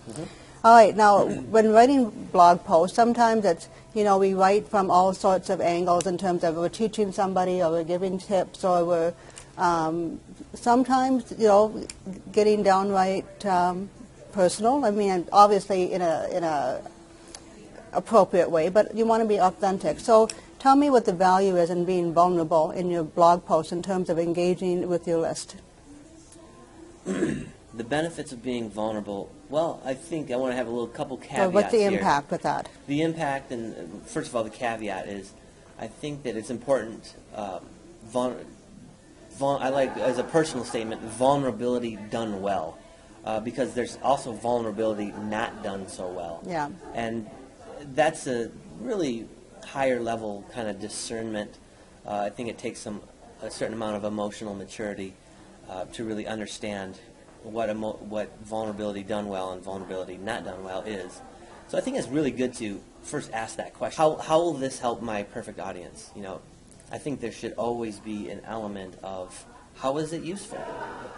Mm-hmm. All right, now when writing blog posts, sometimes it's, we write from all sorts of angles in terms of we're teaching somebody or we're giving tips or we're sometimes, getting downright personal. I mean, obviously in a appropriate way, but you want to be authentic. So tell me what the value is in being vulnerable in your blog post in terms of engaging with your list. The benefits of being vulnerable, well, I think I want to have a couple caveats here. So what's the impact with that? The impact, and first of all, the caveat is, I think that it's important, I like, as a personal statement, vulnerability done well, because there's also vulnerability not done so well. Yeah. And that's a really higher level kind of discernment. I think it takes a certain amount of emotional maturity to really understand what vulnerability done well and vulnerability not done well is. So I think it's really good to first ask that question. How will this help my perfect audience? I think there should always be an element of how is it useful?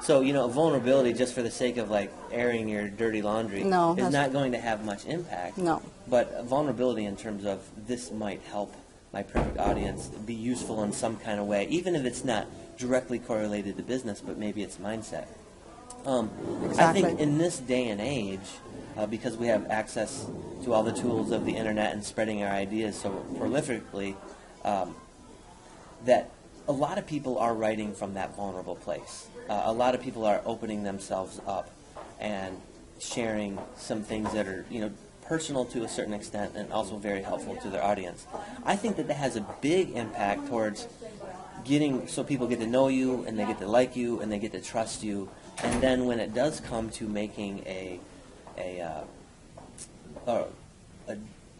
So, vulnerability just for the sake of like airing your dirty laundry is not going to have much impact. No. But vulnerability in terms of this might help my perfect audience be useful in some kind of way, even if it's not directly correlated to business, but maybe it's mindset. Exactly. I think in this day and age, because we have access to all the tools of the internet and spreading our ideas so prolifically, that a lot of people are writing from that vulnerable place. A lot of people are opening themselves up and sharing some things that are, personal to a certain extent and also very helpful to their audience. I think that has a big impact towards getting so people get to know you and they get to like you and they get to trust you. And then when it does come to making a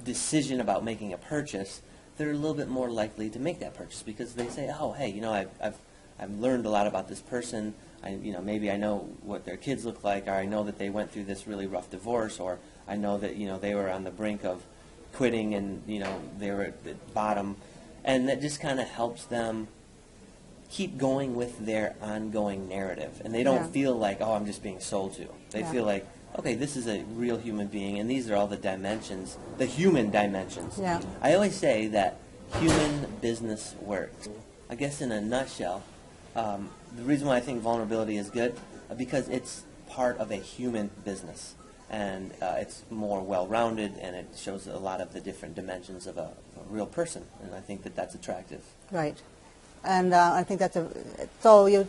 decision about making a purchase, they're a little bit more likely to make that purchase because they say, "Oh, hey, I've learned a lot about this person. Maybe I know what their kids look like, or I know that they went through this really rough divorce, or I know that they were on the brink of quitting and they were at the bottom," and that just kind of helps them keep going with their ongoing narrative, and they don't feel like, "Oh, I'm just being sold to." They feel like, okay, this is a real human being, and these are all the dimensions, the human dimensions. Yeah. I always say that human business works. I guess in a nutshell, the reason why I think vulnerability is good, because it's part of a human business, and it's more well-rounded, and it shows a lot of the different dimensions of a real person, and I think that that's attractive. Right. And I think that's so you're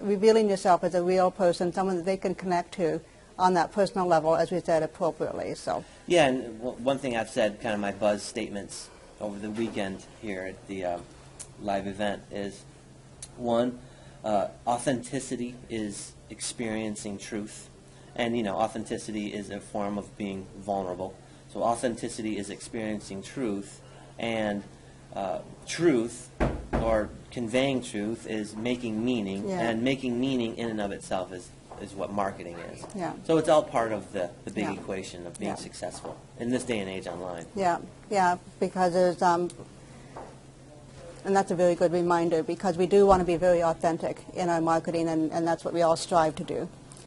revealing yourself as a real person, someone that they can connect to on that personal level, as we said, appropriately. So. Yeah, and one thing I've said, kind of my buzz statements over the weekend here at the live event is, one, authenticity is experiencing truth. And, authenticity is a form of being vulnerable. So authenticity is experiencing truth, and truth, or conveying truth, is making meaning, and making meaning in and of itself is what marketing is. Yeah. So it's all part of the big equation of being successful in this day and age online. Yeah, because there's, and that's a very good reminder, because we do want to be very authentic in our marketing, and that's what we all strive to do.